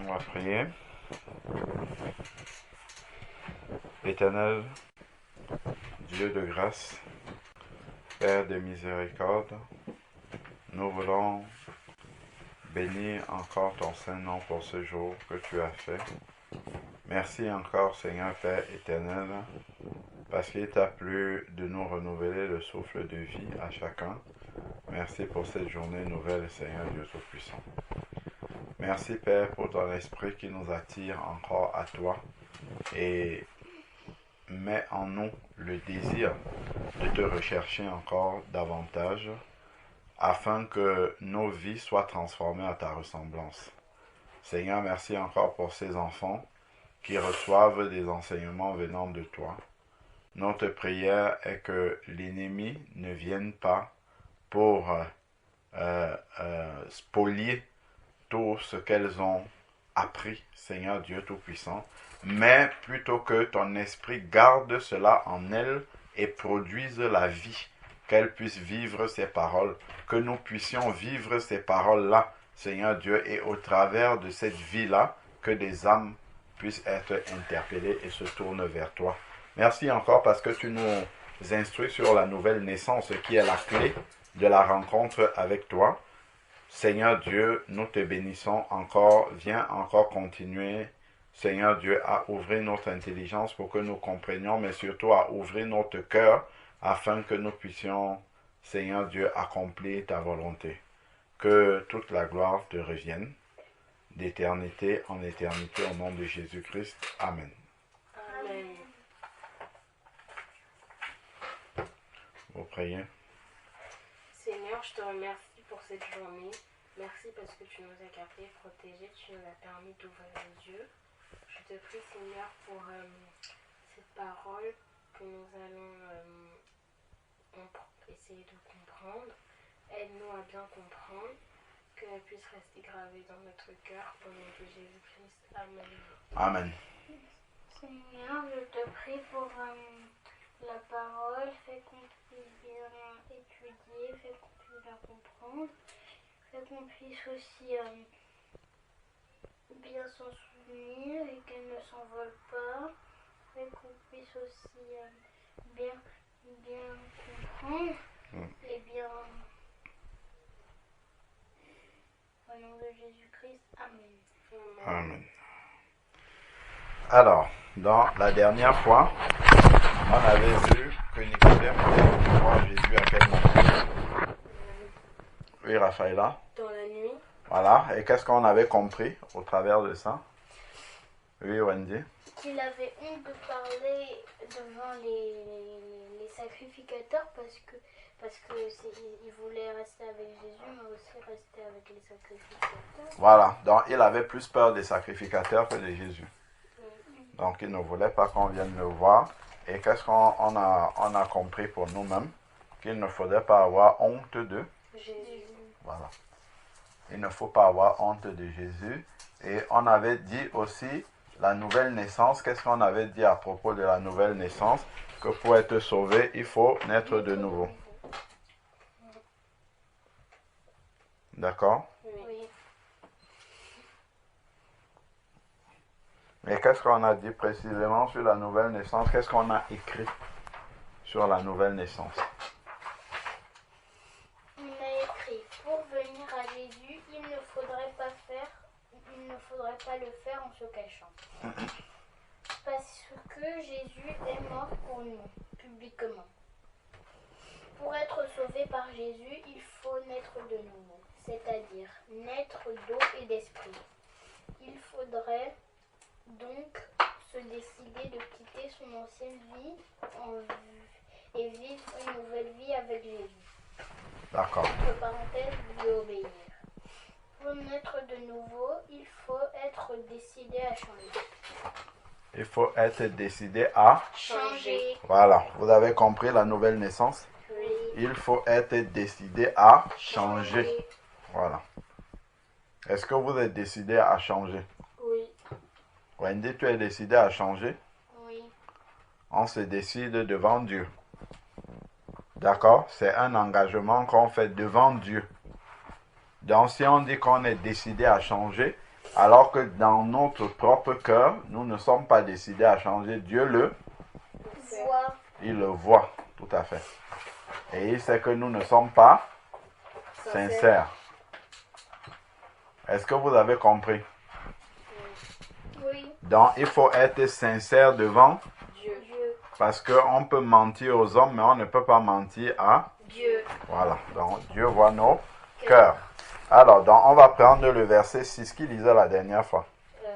On va prier. Éternel, Dieu de grâce, Père de miséricorde, nous voulons bénir encore ton Saint-Nom pour ce jour que tu as fait. Merci encore, Seigneur Père éternel, parce qu'il t'a plu de nous renouveler le souffle de vie à chacun. Merci pour cette journée nouvelle, Seigneur Dieu Tout-Puissant. Merci, Père, pour ton esprit qui nous attire encore à toi et met en nous le désir de te rechercher encore davantage afin que nos vies soient transformées à ta ressemblance. Seigneur, merci encore pour ces enfants qui reçoivent des enseignements venant de toi. Notre prière est que l'ennemi ne vienne pas pour spolier tout ce qu'elles ont appris, Seigneur Dieu Tout-Puissant, mais plutôt que ton esprit garde cela en elles et produise la vie, qu'elles puissent vivre ces paroles, que nous puissions vivre ces paroles-là, Seigneur Dieu, et au travers de cette vie-là, que des âmes puissent être interpellées et se tournent vers toi. Merci encore parce que tu nous instruis sur la nouvelle naissance qui est la clé de la rencontre avec toi. Seigneur Dieu, nous te bénissons encore. Viens encore continuer, Seigneur Dieu, à ouvrir notre intelligence pour que nous comprenions, mais surtout à ouvrir notre cœur afin que nous puissions, Seigneur Dieu, accomplir ta volonté. Que toute la gloire te revienne, d'éternité en éternité, au nom de Jésus-Christ. Amen. Amen. Vous priez. Seigneur, je te remercie pour cette journée. Merci parce que tu nous as gardés, protégés, tu nous as permis d'ouvrir les yeux. Je te prie, Seigneur, pour cette parole que nous allons essayer de comprendre. Aide-nous à bien comprendre, qu'elle puisse rester gravée dans notre cœur, au nom de Jésus-Christ. Amen. Amen. Seigneur, je te prie pour la parole, fais qu'on puisse bien étudier, fais qu'on puisse bien comprendre, fais qu'on puisse aussi bien s'en souvenir et qu'elle ne s'envole pas, fais qu'on puisse aussi bien comprendre et bien... Au nom de Jésus-Christ, Amen. Amen. Alors, dans la dernière fois, on avait vu que Nicodème allait voir Jésus à quel moment? Oui, Raphaëla. Dans la nuit. Voilà. Et qu'est-ce qu'on avait compris au travers de ça? Oui, Wendy. Qu'il avait honte de parler devant les sacrificateurs parce que il voulait rester avec Jésus, mais aussi rester avec les sacrificateurs. Voilà. Donc, il avait plus peur des sacrificateurs que de Jésus. Donc, il ne voulait pas qu'on vienne le voir. Et qu'est-ce qu'on a compris pour nous-mêmes? Qu'il ne faudrait pas avoir honte de Jésus. Voilà. Il ne faut pas avoir honte de Jésus. Et on avait dit aussi la nouvelle naissance. Qu'est-ce qu'on avait dit à propos de la nouvelle naissance? Que pour être sauvé, il faut naître de nouveau. D'accord? Oui. Mais qu'est-ce qu'on a dit précisément sur la nouvelle naissance? Qu'est-ce qu'on a écrit sur la nouvelle naissance? On a écrit, pour venir à Jésus, il ne faudrait pas le faire en se cachant. Parce que Jésus est mort pour nous, publiquement. Pour être sauvé par Jésus, il faut naître de nouveau, c'est-à-dire naître d'eau et d'esprit. Il faudrait donc se décider de quitter son ancienne vie et vivre une nouvelle vie avec Jésus. D'accord. Entre parenthèses, lui obéir. Pour naître de nouveau, il faut être décidé à changer. Il faut être décidé à Changer. Voilà. Vous avez compris la nouvelle naissance? Oui. Il faut être décidé à changer. Voilà. Est-ce que vous êtes décidé à changer? Oui. Wendy, tu es décidé à changer? Oui. On se décide devant Dieu. D'accord? C'est un engagement qu'on fait devant Dieu. Donc si on dit qu'on est décidé à changer, Alors que dans notre propre cœur, nous ne sommes pas décidés à changer. Dieu Voix. il le voit, tout à fait. Et il sait que nous ne sommes pas sincères. Est-ce que vous avez compris? Oui. Donc, il faut être sincère devant, Dieu. parce qu'on peut mentir aux hommes, mais on ne peut pas mentir à... Dieu. Voilà, donc Dieu voit nos cœurs. Alors, donc, on va prendre le verset 6 qui lisait la dernière fois.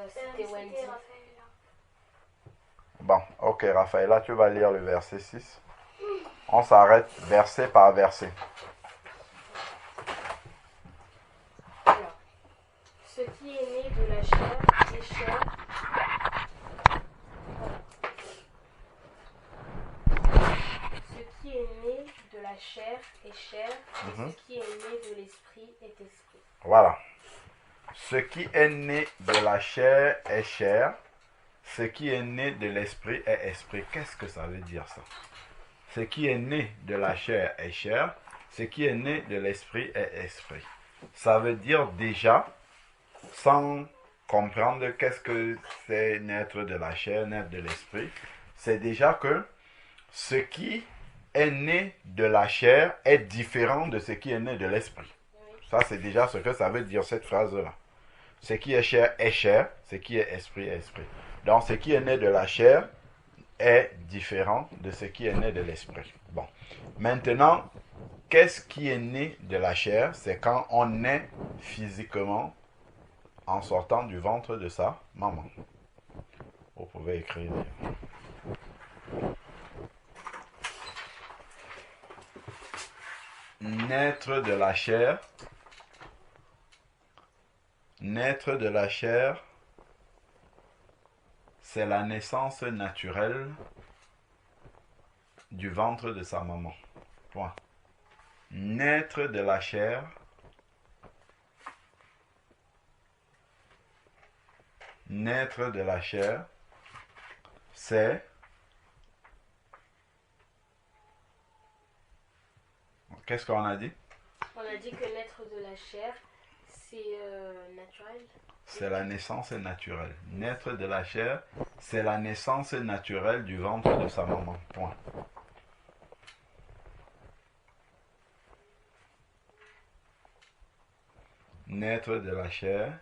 C'était Wendy. Bon, ok, Raphaëla, tu vas lire le verset 6. On s'arrête verset par verset. Alors, ce qui est né de la chair est chair. Ce qui est né de la chair est chair, et ce qui est né de l'esprit est esprit. Voilà. Ce qui est né de la chair est chair. Ce qui est né de l'esprit est esprit. Qu'est-ce que ça veut dire ça? Ce qui est né de la chair est chair. Ce qui est né de l'esprit est esprit. Ça veut dire déjà, sans comprendre qu'est-ce que c'est naître de la chair, naître de l'esprit, c'est déjà que ce qui est né de la chair est différent de ce qui est né de l'esprit. Ça, c'est déjà ce que ça veut dire, cette phrase-là. Ce qui est chair, ce qui est esprit est esprit. Donc, ce qui est né de la chair est différent de ce qui est né de l'esprit. Bon. Maintenant, qu'est-ce qui est né de la chair? C'est quand on naît physiquement en sortant du ventre de sa maman. Vous pouvez écrire. Naître de la chair. Naître de la chair, c'est la naissance naturelle du ventre de sa maman. Point. Naître de la chair, naître de la chair, c'est qu'est-ce qu'on a dit? On a dit que naître de la chair, c'est naturel. C'est la naissance naturelle. Naître de la chair, c'est la naissance naturelle du ventre de sa maman. Point. Naître de la chair,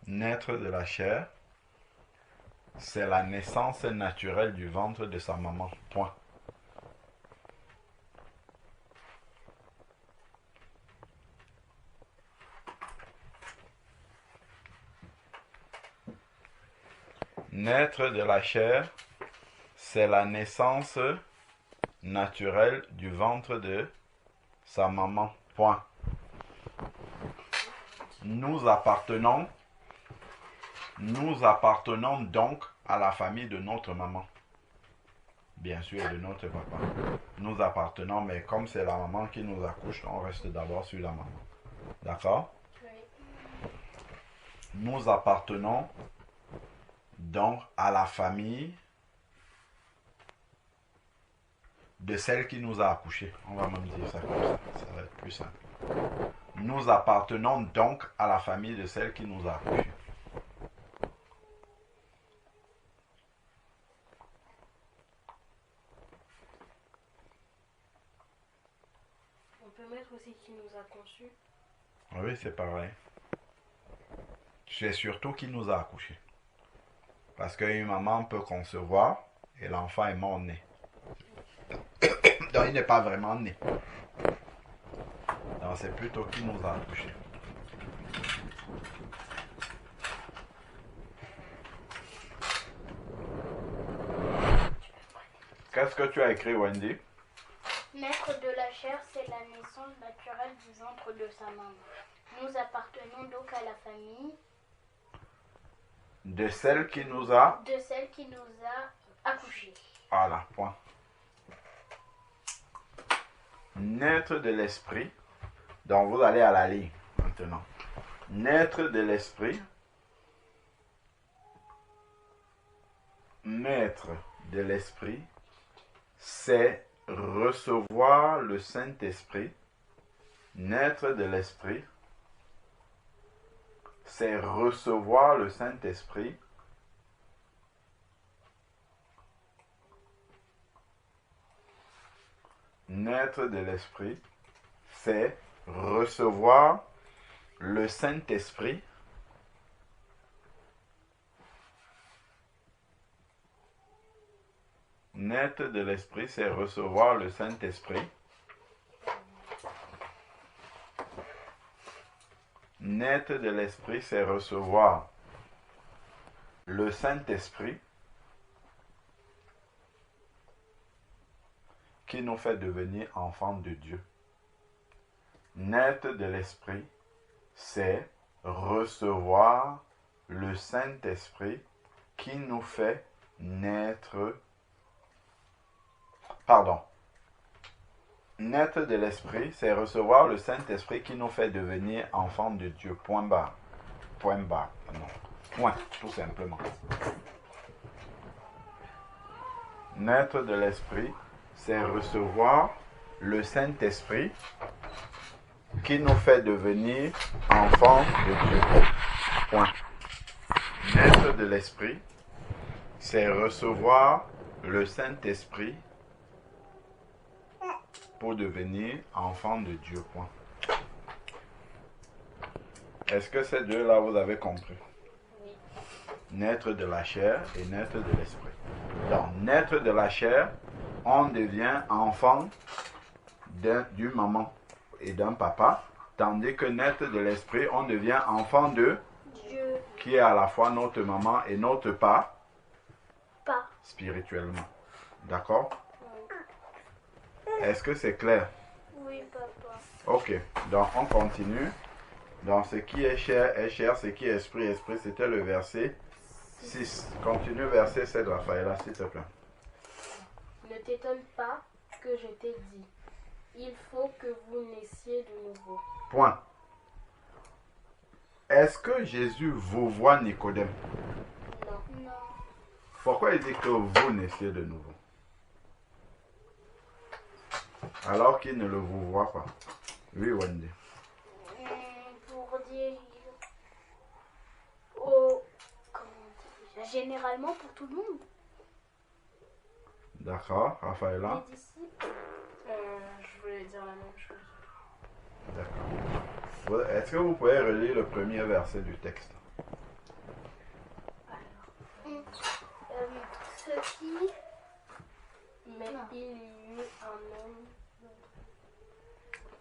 naître de la chair, c'est la naissance naturelle du ventre de sa maman. Point. Naître de la chair, c'est la naissance naturelle du ventre de sa maman. Point. Nous appartenons donc à la famille de notre maman. Bien sûr, de notre papa. Nous appartenons, mais comme c'est la maman qui nous accouche, on reste d'abord sur la maman. D'accord? Oui. Nous appartenons donc à la famille de celle qui nous a accouchés. On va même dire ça comme ça va être plus simple. Nous appartenons donc à la famille de celle qui nous a accouchés. On peut mettre aussi qui nous a conçus. Oui, c'est pareil. C'est surtout qui nous a accouchés. Parce qu'une maman peut concevoir et l'enfant est mort-né. Donc il n'est pas vraiment né. Donc c'est plutôt qui nous a accouchés. Qu'est-ce que tu as écrit, Wendy? Naître de la chair, c'est la naissance naturelle du ventre de sa maman. Nous appartenons donc à la famille De celle qui nous a... accouchés. Voilà, point. Naître de l'esprit. Donc vous allez à la ligne maintenant. Naître de l'esprit. Naître de l'esprit, c'est recevoir le Saint-Esprit. Naître de l'Esprit, c'est recevoir le Saint-Esprit. Naître de l'Esprit, c'est recevoir le Saint-Esprit. Naître de l'Esprit, c'est recevoir le Saint-Esprit. Naître de l'Esprit, c'est recevoir le Saint-Esprit qui nous fait devenir enfants de Dieu. Naître de l'Esprit, c'est recevoir le Saint-Esprit qui nous fait naître. Naître de l'Esprit, c'est recevoir le Saint-Esprit qui nous fait devenir enfants de Dieu. Point barre. Point barre. Non. Point, tout simplement. Naître de l'Esprit, c'est recevoir le Saint-Esprit qui nous fait devenir enfants de Dieu. Point. Naître de l'Esprit, c'est recevoir le Saint-Esprit pour devenir enfant de Dieu. Point. Est-ce que ces deux-là, vous avez compris? Oui. Naître de la chair et naître de l'esprit. Donc, naître de la chair, on devient enfant d'une maman et d'un papa, tandis que naître de l'esprit, on devient enfant de Dieu. Qui est à la fois notre maman et notre papa Pas. spirituellement. D'accord? Oui. Est-ce que c'est clair? Oui, papa. Ok, donc on continue. Donc ce qui est chair, ce qui est esprit, esprit, c'était le verset 6. Continue verset 7, Raphaël, s'il te plaît. Ne t'étonne pas que je t'ai dit. Il faut que vous naissiez de nouveau. Point. Est-ce que Jésus vous voit Nicodème? Non. Non. Pourquoi il dit que vous naissiez de nouveau? Alors qu'il ne le vous voit pas. Oui, Wendy. Pour dire au comment dire, généralement pour tout le monde. D'accord, Raphaël. Les disciples. Je voulais dire la même chose. D'accord. Est-ce que vous pouvez relire le premier verset du texte? Ce qui Mais Non. il y eut un homme.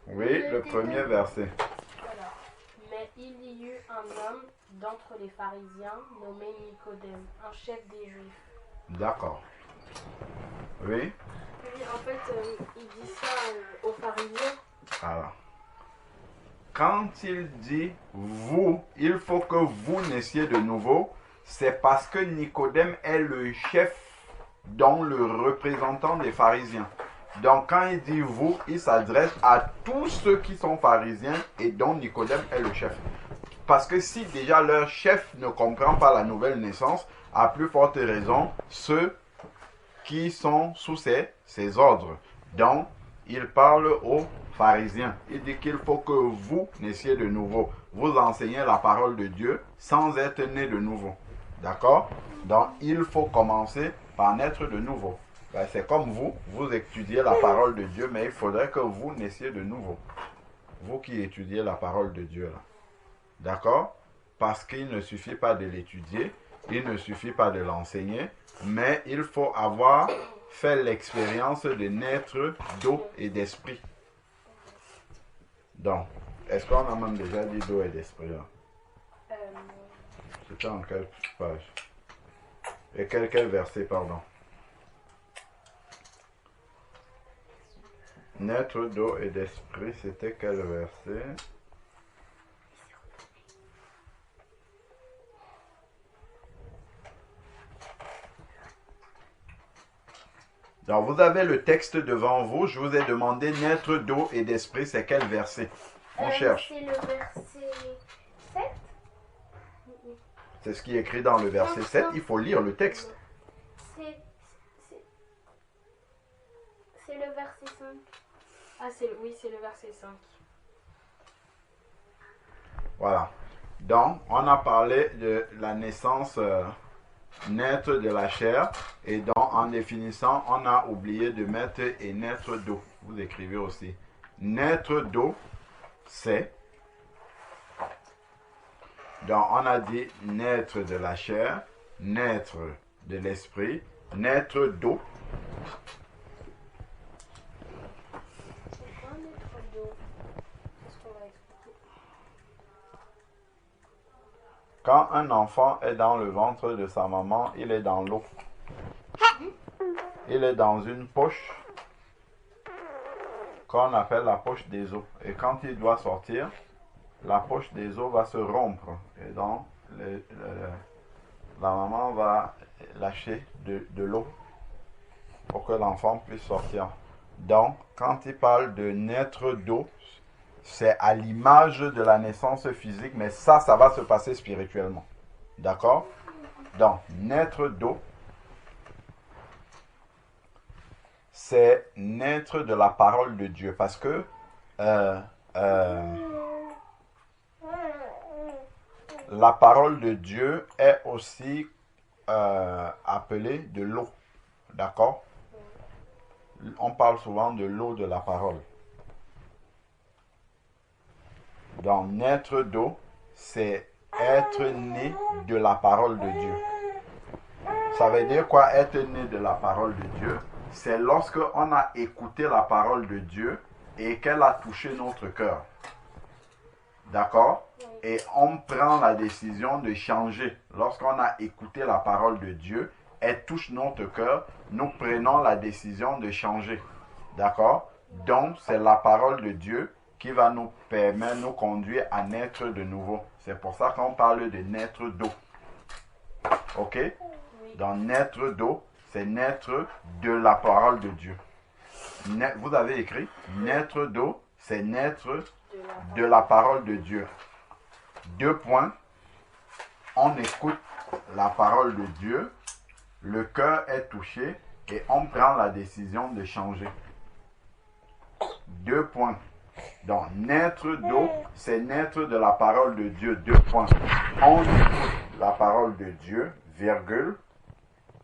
Oui, le premier verset. Alors, mais il y eut un homme d'entre les pharisiens nommé Nicodème, un chef des Juifs. D'accord. Oui. Oui, en fait, il dit ça aux pharisiens. Alors. Quand il dit vous, il faut que vous naissiez de nouveau, c'est parce que Nicodème est le chef, donc le représentant des pharisiens. Donc quand il dit vous, il s'adresse à tous ceux qui sont pharisiens et dont Nicodème est le chef. Parce que si déjà leur chef ne comprend pas la nouvelle naissance, à plus forte raison, ceux qui sont sous ses ordres. Donc, il parle aux pharisiens. Il dit qu'il faut que vous naissiez de nouveau. Vous enseignez la parole de Dieu sans être né de nouveau. D'accord? Donc, il faut commencer par naître de nouveau. Ben, c'est comme vous étudiez la parole de Dieu, mais il faudrait que vous naissiez de nouveau. Vous qui étudiez la parole de Dieu, là. D'accord? Parce qu'il ne suffit pas de l'étudier, il ne suffit pas de l'enseigner, mais il faut avoir fait l'expérience de naître d'eau et d'esprit. Donc, est-ce qu'on a même déjà dit d'eau et d'esprit là? C'était en quelle page? Et quel verset, pardon? Naître d'eau et d'esprit, c'était quel verset? Donc, vous avez le texte devant vous. Je vous ai demandé naître d'eau et d'esprit, c'est quel verset? On cherche. C'est le verset 7. C'est ce qui est écrit dans le verset 7. Il faut lire le texte. C'est le verset 5. Ah, oui, c'est le verset 5. Voilà. Donc, on a parlé de la naissance naître de la chair. Et donc, en définissant, on a oublié de mettre et naître d'eau. Vous écrivez aussi. Naître d'eau, c'est... Donc, on a dit naître de la chair, naître de l'esprit, naître d'eau. C'est quoi naître d'eau? Qu'est-ce qu'on va expliquer? Quand un enfant est dans le ventre de sa maman, il est dans l'eau. Il est dans une poche qu'on appelle la poche des os. Et quand il doit sortir, la poche des os va se rompre. Et donc, la maman va lâcher de l'eau pour que l'enfant puisse sortir. Donc, quand il parle de naître d'eau, c'est à l'image de la naissance physique, mais ça va se passer spirituellement. D'accord? Donc, naître d'eau, c'est naître de la parole de Dieu. Parce que la parole de Dieu est aussi appelée de l'eau. D'accord? On parle souvent de l'eau de la parole. Donc, naître d'eau, c'est être né de la parole de Dieu. Ça veut dire quoi, être né de la parole de Dieu? C'est lorsque on a écouté la parole de Dieu et qu'elle a touché notre cœur. D'accord? Et on prend la décision de changer. Lorsqu'on a écouté la parole de Dieu, elle touche notre cœur, nous prenons la décision de changer. D'accord? Donc, c'est la parole de Dieu qui va nous permettre, nous conduire à naître de nouveau. C'est pour ça qu'on parle de naître d'eau. Ok? Donc, naître d'eau, c'est naître de la parole de Dieu. Vous avez écrit, naître d'eau, c'est naître de la parole de Dieu. 2 points. On écoute la parole de Dieu, le cœur est touché et on prend la décision de changer. 2 points. Donc, naître d'eau, c'est naître de la parole de Dieu. 2 points. On écoute la parole de Dieu, virgule.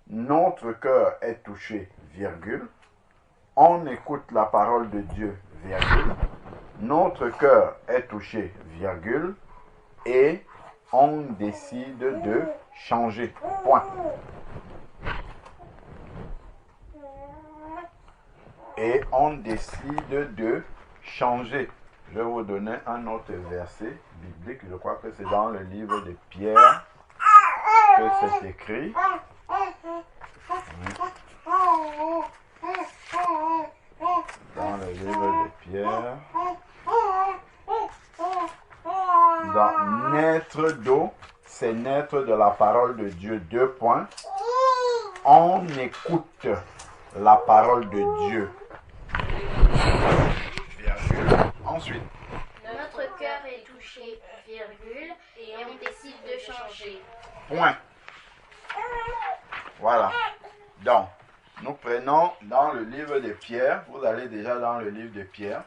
Notre cœur est touché, virgule. On écoute la parole de Dieu, virgule. Notre cœur est touché, virgule. Et on décide de changer, point. Et on décide de changer. Je vais vous donner un autre verset biblique. Je crois que c'est dans le livre de Pierre que c'est écrit. Dans le livre de Pierre. Dans naître d'eau, c'est naître de la parole de Dieu. 2 points. On écoute la parole de Dieu. Virgule. Ensuite. Notre cœur est touché, virgule, et on décide de changer. Point. Voilà. Donc, nous prenons dans le livre de Pierre. Vous allez déjà dans le livre de Pierre.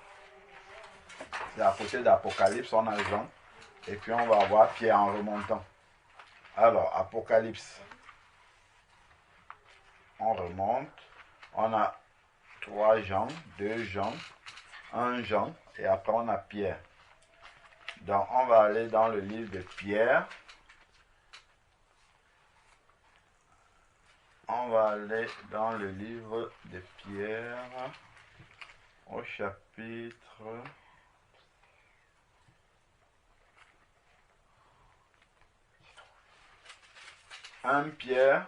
C'est à côté d'Apocalypse, on a Jean. Et puis on va voir Pierre en remontant. Alors, Apocalypse. On remonte. On a 3 Jean, 2 Jean, 1 Jean. Et après on a Pierre. Donc on va aller dans le livre de Pierre. On va aller dans le livre de Pierre au chapitre 1 Pierre.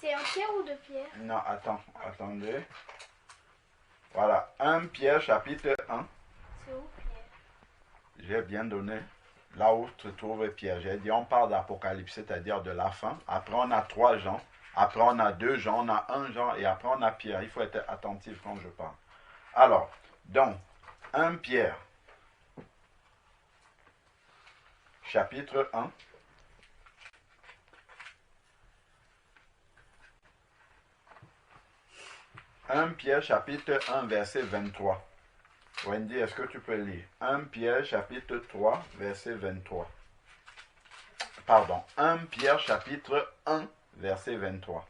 C'est un Pierre ou 2 Pierre? Non, attendez. Voilà, 1 Pierre chapitre 1. C'est où Pierre? J'ai bien donné là où se trouve Pierre. J'ai dit on parle d'Apocalypse, c'est-à-dire de la fin. Après on a 3 Jean. Après on a 2 Jean, on a 1 Jean et après on a Pierre. Il faut être attentif quand je parle. Alors, donc, 1 Pierre chapitre 1. 1 Pierre, chapitre 1, verset 23. Wendy, est-ce que tu peux lire? 1 Pierre, chapitre 3, verset 23. Pardon, 1 Pierre, chapitre 1, verset 23.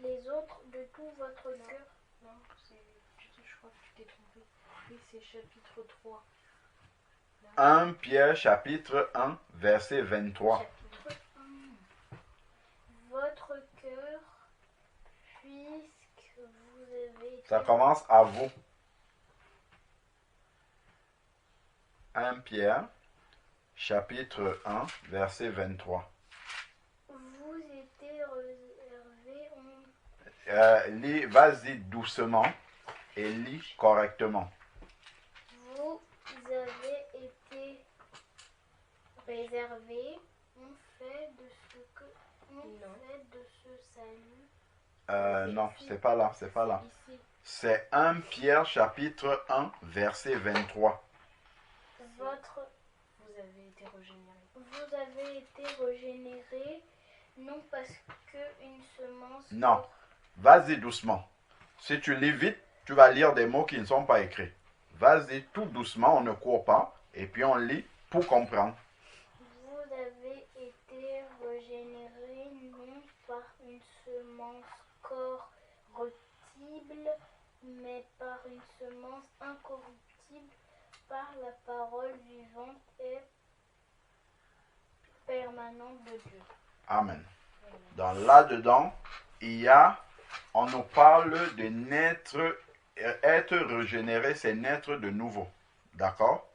Les autres de tout votre cœur. Non, je crois que tu t'es trompé. Oui, c'est chapitre 3. 1 Pierre, chapitre 1, verset 23. Chapitre 1. Votre cœur, puisque vous avez été... Ça commence à vous. 1 Pierre, chapitre 1, verset 23. Vous étiez réservé Vas-y doucement et lis correctement. Vous avez été réservé. On fait de ce que... On fait de ce salut. Non, c'est pas là, c'est pas là. Ici. C'est 1 Pierre, chapitre 1, verset 23. Vous avez été régénéré. Vous avez été régénéré, non parce qu'une semence... Non, vas-y doucement. Si tu lis vite, tu vas lire des mots qui ne sont pas écrits. Vas-y tout doucement, on ne court pas, et puis on lit pour comprendre. Vous avez été régénéré, non par une semence corruptible, mais par une semence incorruptible, par la parole vivante et permanente de Dieu. Amen. Dans là-dedans, on nous parle de naître, être régénéré, c'est naître de nouveau. D'accord?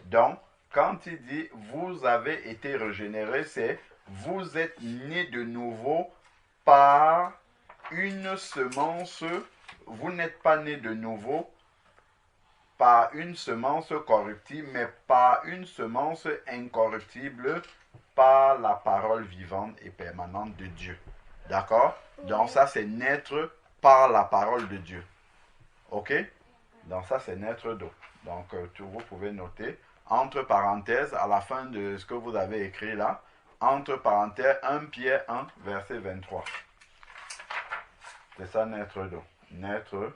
Donc, quand il dit vous avez été régénéré, c'est vous êtes né de nouveau par une semence. Vous n'êtes pas né de nouveau par une semence corruptible, mais par une semence incorruptible, par la parole vivante et permanente de Dieu. D'accord? Donc ça, c'est naître par la parole de Dieu. Ok? Donc ça, c'est naître d'eau. Donc vous pouvez noter, entre parenthèses, à la fin de ce que vous avez écrit là, entre parenthèses, 1 Pierre 1, verset 23. C'est ça, naître d'eau. Naître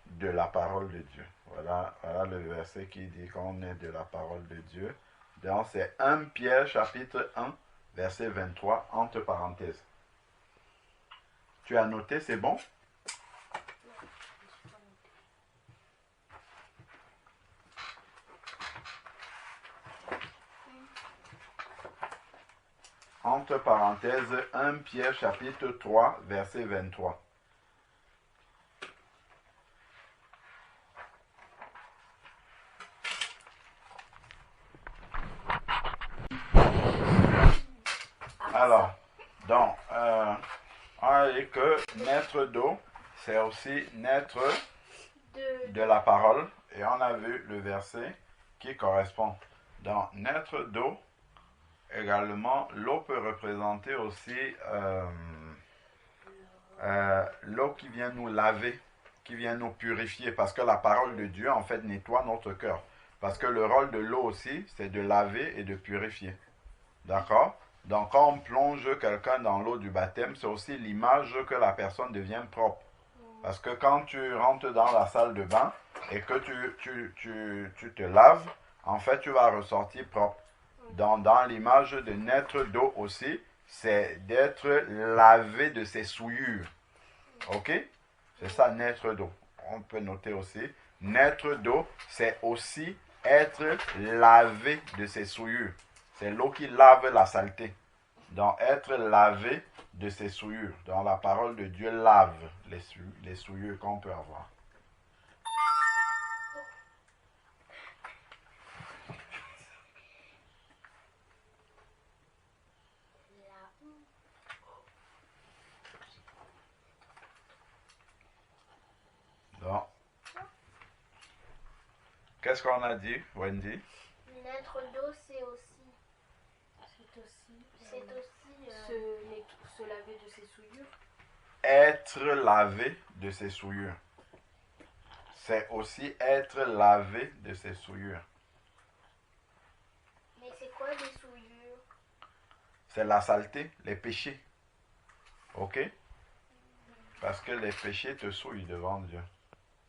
de la parole de Dieu. Voilà le verset qui dit qu'on est de la parole de Dieu. Donc c'est 1 Pierre chapitre 1, verset 23, entre parenthèses. Tu as noté, c'est bon? Entre parenthèses, 1 Pierre chapitre 3, verset 23. Alors, donc, on a dit que naître d'eau, c'est aussi naître de la parole. Et on a vu le verset qui correspond. Donc, naître d'eau, également, l'eau peut représenter aussi l'eau qui vient nous laver, qui vient nous purifier. Parce que la parole de Dieu, en fait, nettoie notre cœur. Parce que le rôle de l'eau aussi, c'est de laver et de purifier. D'accord? Donc, quand on plonge quelqu'un dans l'eau du baptême, c'est aussi l'image que la personne devient propre. Parce que quand tu rentres dans la salle de bain et que tu te laves, en fait, tu vas ressortir propre. Dans l'image de naître d'eau aussi, c'est d'être lavé de ses souillures. Ok? C'est ça, naître d'eau. On peut noter aussi. Naître d'eau, c'est aussi être lavé de ses souillures. C'est l'eau qui lave la saleté. Donc, être lavé de ses souillures. Donc, la parole de Dieu lave les souillures qu'on peut avoir. Donc, qu'est-ce qu'on a dit, Wendy? Naître d'eau, c'est aussi se laver de ses souillures. Être lavé de ses souillures. c'est aussi être lavé de ses souillures. Mais c'est quoi les souillures? C'est la saleté, les péchés. Ok? Parce que les péchés te souillent devant Dieu.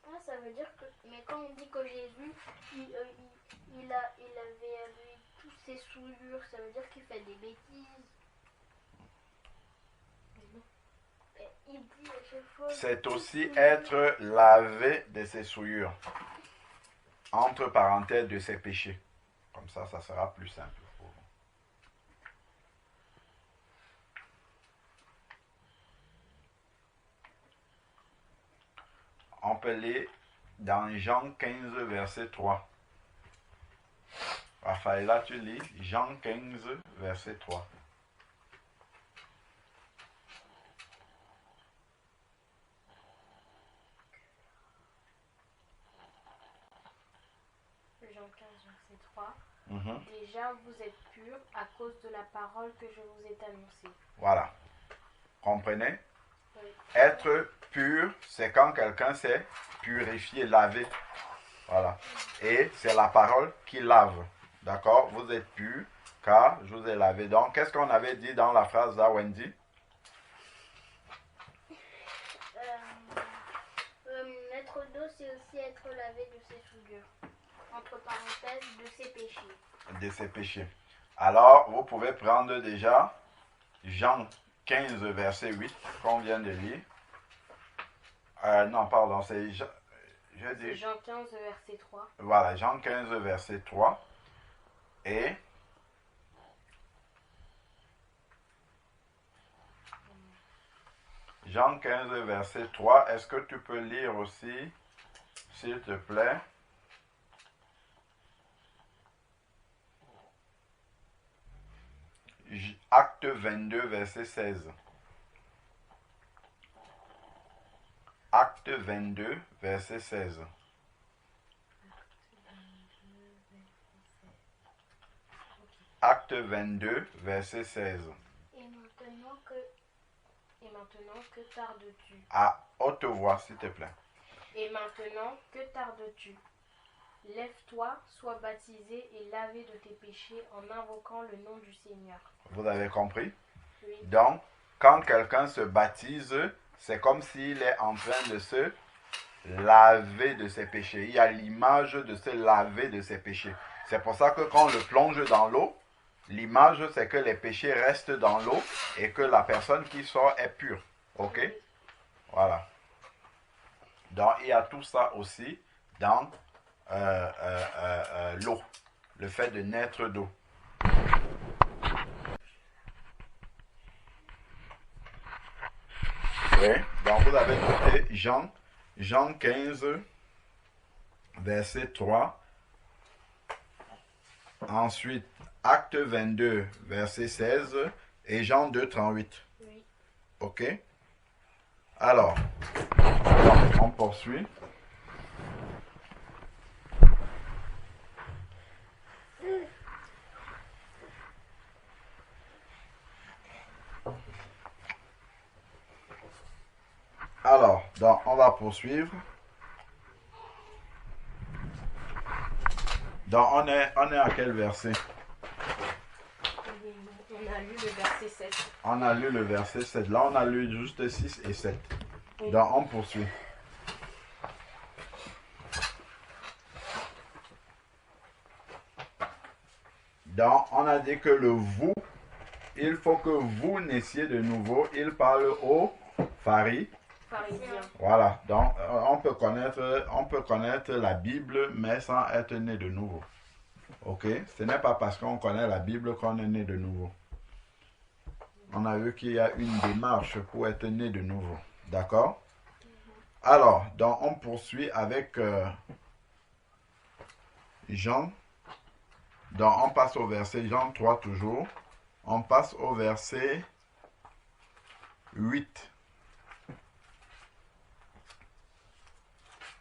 Ah, ça veut dire que... Mais quand on dit que Jésus, il avait toutes ses souillures, ça veut dire qu'il fait des bêtises. Et il dit à chaque fois... C'est aussi être lavé de ses souillures. Entre parenthèses de ses péchés. Comme ça sera plus simple pour vous. On peut lire dans Jean 15, verset 3. Raphaëla, tu lis Jean 15, verset 3. Jean 15, verset 3. Mhm. Déjà, vous êtes purs à cause de la parole que je vous ai annoncée. Voilà. Comprenez? Oui. Être pur, c'est quand quelqu'un s'est purifié, lavé. Voilà. Et c'est la parole qui lave. D'accord? Vous êtes purs car je vous ai lavé. Donc, qu'est-ce qu'on avait dit dans la phrase là, Wendy? Être d'eau, c'est aussi être lavé de ses souillures. Entre parenthèses, de ses péchés. De ses péchés. Alors, vous pouvez prendre déjà Jean 15, verset 8, qu'on vient de lire. Non, pardon, c'est Jean 15, verset 3. Voilà, Jean 15, verset 3. Et Jean 15, verset 3. Est-ce que tu peux lire aussi, s'il te plaît? Acte 22, verset 16. Acte 22, verset 16. Acte 22, verset 16. Et maintenant, que tardes-tu? À haute voix, s'il te plaît. Et maintenant, que tardes-tu? Lève-toi, sois baptisé et lavé de tes péchés en invoquant le nom du Seigneur. Vous avez compris? Oui. Donc, quand quelqu'un se baptise, c'est comme s'il est en train de se laver de ses péchés. Il y a l'image de se laver de ses péchés. C'est pour ça que quand on le plonge dans l'eau, l'image c'est que les péchés restent dans l'eau et que la personne qui sort est pure. Ok? Voilà. Donc, il y a tout ça aussi dans l'eau. Le fait de naître d'eau. Oui, donc vous avez noté Jean 15, verset 3. Ensuite, Acte 22, verset 16. Et Jean 2, 38. Oui. Ok? Alors, on poursuit. Alors, donc, on va poursuivre. Donc, on est à quel verset? On a lu le verset 7. On a lu le verset 7. Là, on a lu juste 6 et 7. Oui. Donc, on poursuit. Donc, on a dit que le vous, il faut que vous naissiez de nouveau. Il parle aux pharisiens. Voilà. Donc, on peut connaître la Bible, mais sans être né de nouveau. Ok? Ce n'est pas parce qu'on connaît la Bible qu'on est né de nouveau. On a vu qu'il y a une démarche pour être né de nouveau. D'accord? Alors, donc on poursuit avec Jean. Donc on passe au verset Jean 3 toujours. On passe au verset 8.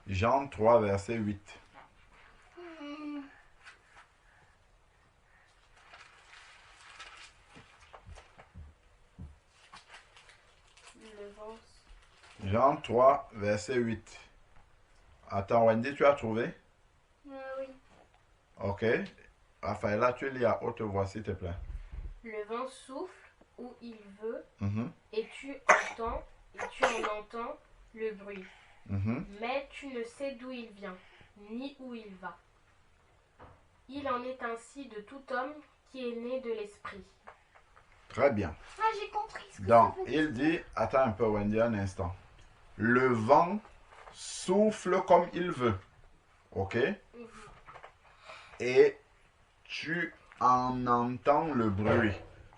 Jean 3, verset 8. Jean 3, verset 8. Attends, Wendy, tu as trouvé? Oui. Ok. Raphaëla, tu lis à haute voix, s'il te plaît. Le vent souffle où il veut Mhm, et tu en entends le bruit. mhm. Mais tu ne sais d'où il vient, ni où il va. Il en est ainsi de tout homme qui est né de l'esprit. Très bien. Ah, j'ai compris ce que Donc, ça veut dire. il dit, attends un peu Wendy, un instant. Le vent souffle comme il veut. Ok? Et tu en entends le bruit.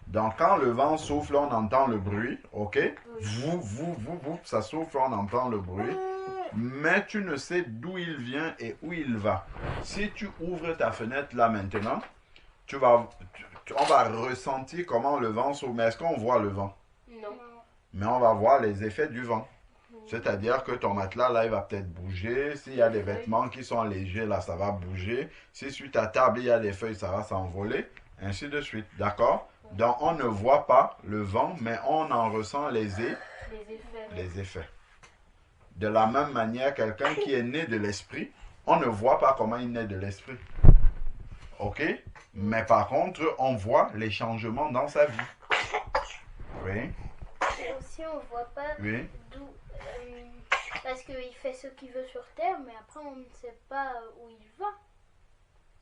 Donc, quand le vent souffle, on entend le bruit. Ok? Vous, ça souffle, on entend le bruit. Mais tu ne sais d'où il vient et où il va. Si tu ouvres ta fenêtre là maintenant, on va ressentir comment le vent souffle. Mais est-ce qu'on voit le vent? Non. Mais on va voir les effets du vent. C'est-à-dire que ton matelas, là, il va peut-être bouger. S'il y a des vêtements qui sont légers, là, ça va bouger. Si sur ta table, il y a des feuilles, ça va s'envoler. Ainsi de suite. D'accord? Donc, on ne voit pas le vent, mais on en ressent les effets. De la même manière, quelqu'un qui est né de l'esprit, on ne voit pas comment il naît de l'esprit. Ok? Mais par contre, on voit les changements dans sa vie. Oui? Et aussi, on voit pas Oui? d'où. Parce qu'il fait ce qu'il veut sur Terre, mais après, on ne sait pas où il va.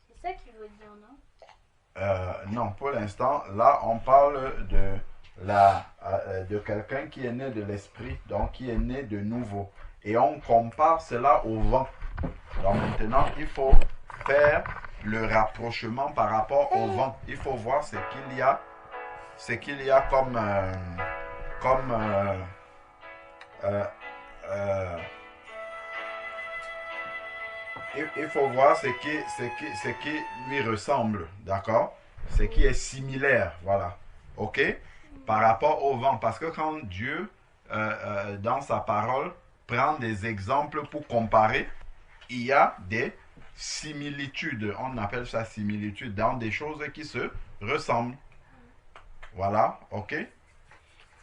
C'est ça qu'il veut dire, non? Non, pour l'instant, là, on parle de quelqu'un qui est né de l'esprit, donc qui est né de nouveau. Et on compare cela au vent. Donc maintenant, il faut faire le rapprochement par rapport au vent. Il faut voir ce qu'il y a comme il faut voir ce qui lui ressemble, d'accord? Ce qui est similaire, voilà. Ok? Par rapport au vent. Parce que quand Dieu, dans sa parole, prend des exemples pour comparer, il y a des similitudes. On appelle ça similitude dans des choses qui se ressemblent. Voilà, ok?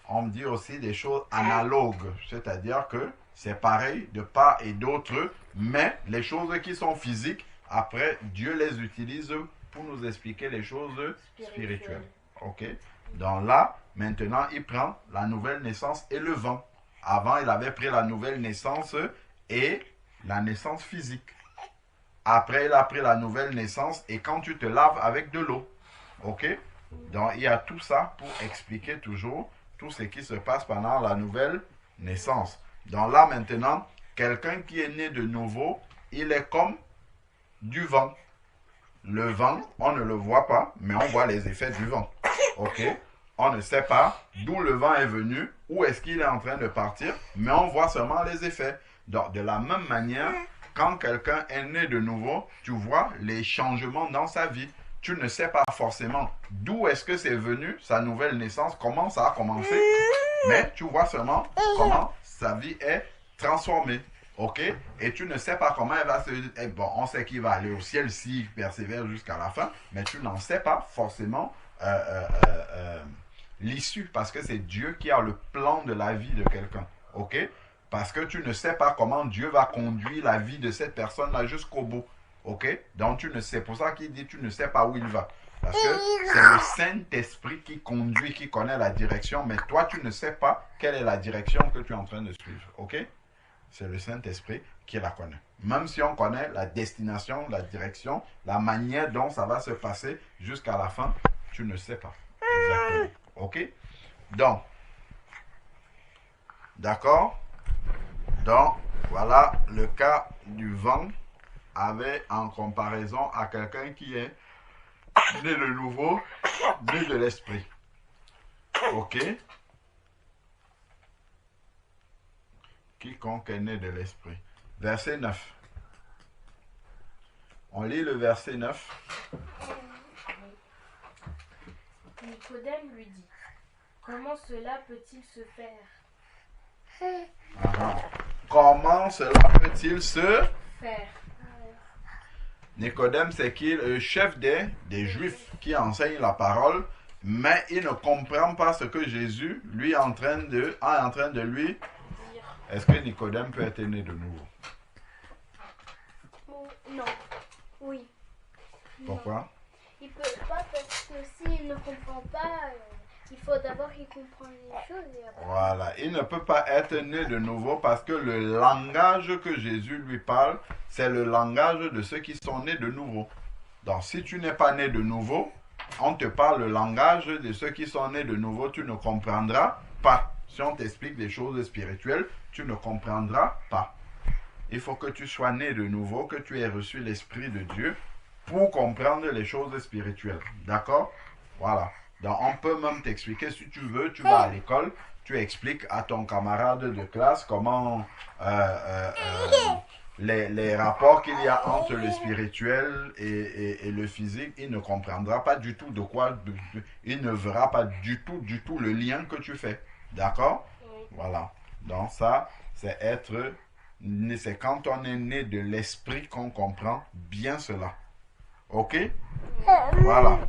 On dit aussi des choses analogues, c'est-à-dire que c'est pareil de part et d'autre, mais les choses qui sont physiques, après, Dieu les utilise pour nous expliquer les choses spirituelles. Ok? Donc là, maintenant, il prend la nouvelle naissance et le vent. Avant, il avait pris la nouvelle naissance et la naissance physique. Après, il a pris la nouvelle naissance et quand tu te laves avec de l'eau. Ok? Donc, il y a tout ça pour expliquer toujours tout ce qui se passe pendant la nouvelle naissance. Donc là, maintenant, quelqu'un qui est né de nouveau, il est comme du vent. Le vent, on ne le voit pas, mais on voit les effets du vent. Ok? On ne sait pas d'où le vent est venu, où est-ce qu'il est en train de partir, mais on voit seulement les effets. Donc, de la même manière, quand quelqu'un est né de nouveau, tu vois les changements dans sa vie. Tu ne sais pas forcément d'où est-ce que c'est venu, sa nouvelle naissance, comment ça a commencé, mais tu vois seulement comment sa vie est transformée. Ok? Et tu ne sais pas comment elle va se... bon, on sait qu'il va aller au ciel s'il persévère jusqu'à la fin, mais tu n'en sais pas forcément l'issue, parce que c'est Dieu qui a le plan de la vie de quelqu'un. Ok? Parce que tu ne sais pas comment Dieu va conduire la vie de cette personne-là jusqu'au bout. Ok? Donc tu ne sais, pour ça qu'il dit tu ne sais pas où il va. Parce que c'est le Saint-Esprit qui conduit, qui connaît la direction, mais toi tu ne sais pas quelle est la direction que tu es en train de suivre. Ok? C'est le Saint-Esprit qui la connaît. Même si on connaît la destination, la direction, la manière dont ça va se passer jusqu'à la fin, tu ne sais pas. Exactement. Ok? Donc, d'accord? Donc, voilà le cas du vent avec en comparaison à quelqu'un qui est né de nouveau, né de l'esprit. Ok? Quiconque est né de l'esprit. Verset 9. On lit le verset 9. Nicodème lui dit, comment cela peut-il se faire? Comment cela peut-il se Faire. Nicodème, c'est qui? Le chef des Juifs qui enseigne la parole, mais il ne comprend pas ce que Jésus lui est en train de lui. Est-ce que Nicodème peut être né de nouveau? Pourquoi? Il peut pas parce que s'il ne comprend pas, il faut d'abord qu'il comprenne les choses et après. Voilà, il ne peut pas être né de nouveau parce que le langage que Jésus lui parle, c'est le langage de ceux qui sont nés de nouveau. Donc si tu n'es pas né de nouveau, on te parle le langage de ceux qui sont nés de nouveau, tu ne comprendras pas. Si on t'explique des choses spirituelles, tu ne comprendras pas. Il faut que tu sois né de nouveau, que tu aies reçu l'Esprit de Dieu pour comprendre les choses spirituelles. D'accord? Voilà. Donc, on peut même t'expliquer, si tu veux, tu vas à l'école, tu expliques à ton camarade de classe comment les rapports qu'il y a entre le spirituel et le physique, il ne comprendra pas du tout de quoi, il ne verra pas du tout le lien que tu fais. D'accord? Oui. Voilà. Donc ça, c'est quand on est né de l'esprit qu'on comprend bien cela. Ok? Voilà.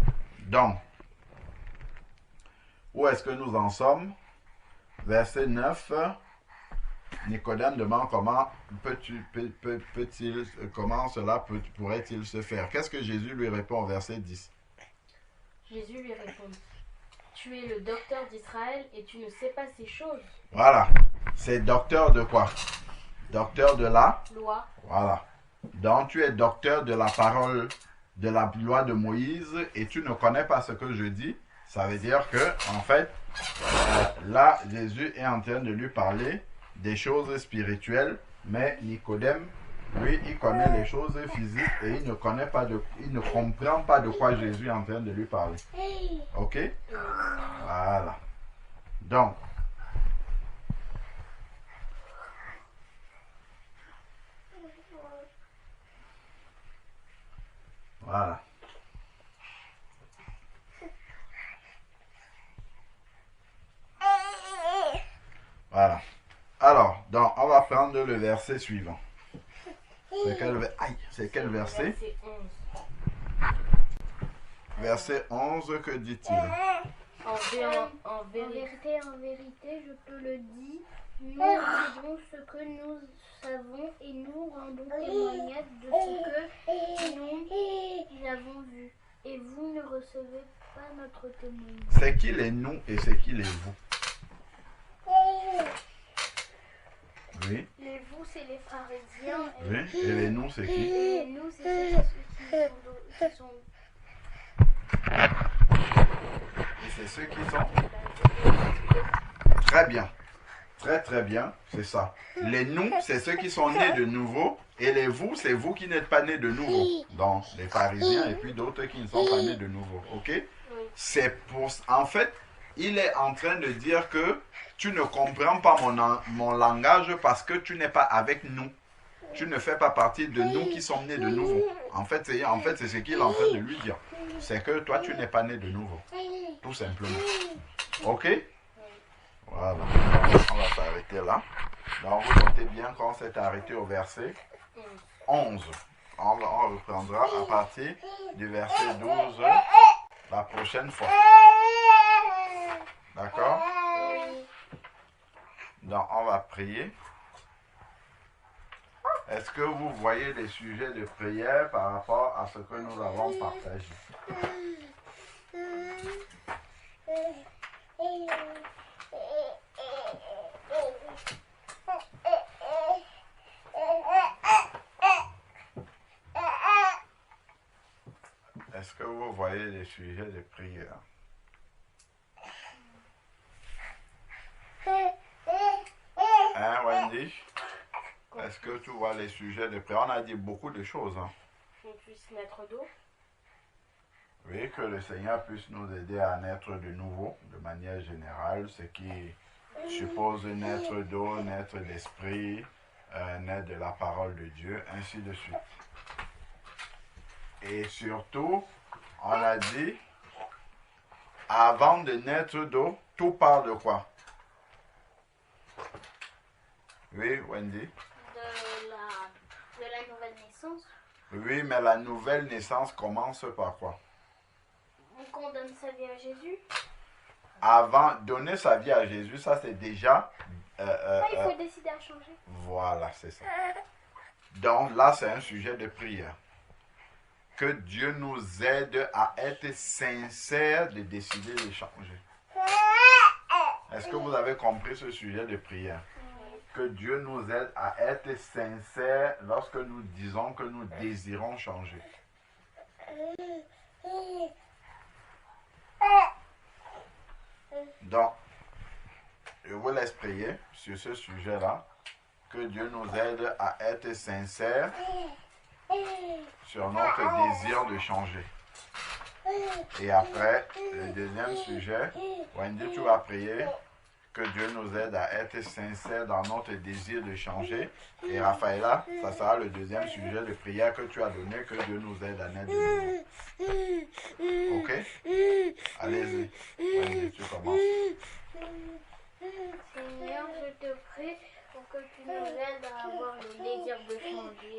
Donc, où est-ce que nous en sommes? Verset 9. Nicodème demande comment cela pourrait-il se faire. Qu'est-ce que Jésus lui répond au verset 10? Jésus lui répond, tu es le docteur d'Israël et tu ne sais pas ces choses. Voilà. C'est docteur de quoi? Docteur de la Loi. Voilà. Donc tu es docteur de la parole, de la loi de Moïse et tu ne connais pas ce que je dis. Ça veut dire que, en fait, là, Jésus est en train de lui parler des choses spirituelles, mais Nicodème, lui, il connaît les choses physiques et il ne comprend pas de quoi Jésus est en train de lui parler. Ok? Voilà. Donc, voilà. Voilà. Alors, donc, on va prendre le verset suivant. C'est quel verset? Verset 11. Verset 11, que dit-il? En vérité, En vérité, je te le dis, nous disons ce que nous savons et nous rendons témoignage de ce que nous avons vu. Et vous ne recevez pas notre témoignage. C'est qui les nous et c'est qui les vous? Oui. Les vous, c'est les pharisiens. Oui. Et les nous, c'est qui? Et nous, c'est ceux qui sont Et c'est ceux qui sont. Très bien. Très bien, c'est ça. Les nous, c'est ceux qui sont nés de nouveau. Et les vous, c'est vous qui n'êtes pas nés de nouveau. Donc, les pharisiens et puis d'autres qui ne sont pas nés de nouveau. Ok? C'est pour. En fait, il est en train de dire que tu ne comprends pas mon langage parce que tu n'es pas avec nous. Tu ne fais pas partie de nous qui sommes nés de nouveau. En fait, c'est ce qu'il est en train de lui dire. C'est que toi, tu n'es pas né de nouveau. Tout simplement. Ok? Voilà. On va s'arrêter là. Donc, vous notez bien qu'on s'est arrêté au verset 11. On reprendra à partir du verset 12 la prochaine fois. D'accord? Donc, on va prier. Est-ce que vous voyez des sujets de prière par rapport à ce que nous avons partagé? Est-ce que vous voyez des sujets de prière? Hein, Wendy? Est-ce que tu vois les sujets de prière? On a dit beaucoup de choses. Hein? qu'on puisse naître d'eau. Oui, que le Seigneur puisse nous aider à naître de nouveau, de manière générale, ce qui suppose naître d'eau, naître d'esprit, naître de la parole de Dieu, ainsi de suite. Et surtout, on a dit, avant de naître d'eau, tout part de quoi? Oui, Wendy? De la nouvelle naissance. Oui, mais la nouvelle naissance commence par quoi? Qu'on donne sa vie à Jésus. Avant, donner sa vie à Jésus, ça c'est déjà... il faut décider à changer. Voilà, c'est ça. Donc là, c'est un sujet de prière. Que Dieu nous aide à être sincères de décider de changer. Est-ce que vous avez compris ce sujet de prière? Que Dieu nous aide à être sincères lorsque nous disons que nous désirons changer. Donc, je vous laisse prier sur ce sujet-là. Que Dieu nous aide à être sincères sur notre désir de changer. Et après, le deuxième sujet, Wendy, tu vas prier que Dieu nous aide à être sincères dans notre désir de changer. Et Raphaëla, ça sera le deuxième sujet de prière que tu as donné, que Dieu nous aide à naître de nouveau. Ok? Allez-y. Wendy, tu commences. Seigneur, je te prie pour que tu nous aides à avoir le désir de changer.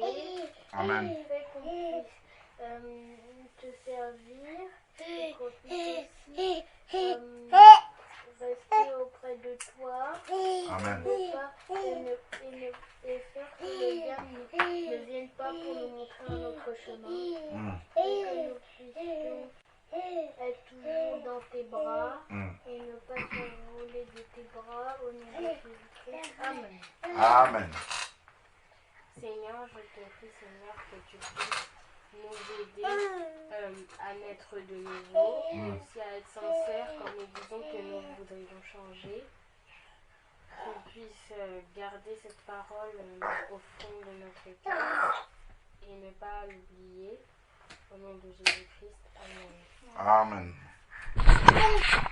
Amen. Fais qu'on puisse te servir et qu'on puisse aussi rester auprès de toi. Amen. Et faire que le diable ne vienne pas pour nous montrer un autre chemin. Et que nous puissions être toujours dans tes bras et ne pas s'envoler de tes bras au nom de Jésus-Christ. Amen. Amen. Seigneur, je te prie, Seigneur, que tu puisses nous aider à naître de nouveau, mais aussi à être sincères quand nous disons que nous voudrions changer. Qu'on puisse garder cette parole au fond de notre cœur et ne pas l'oublier. Au nom de Jésus-Christ. Amen. Amen.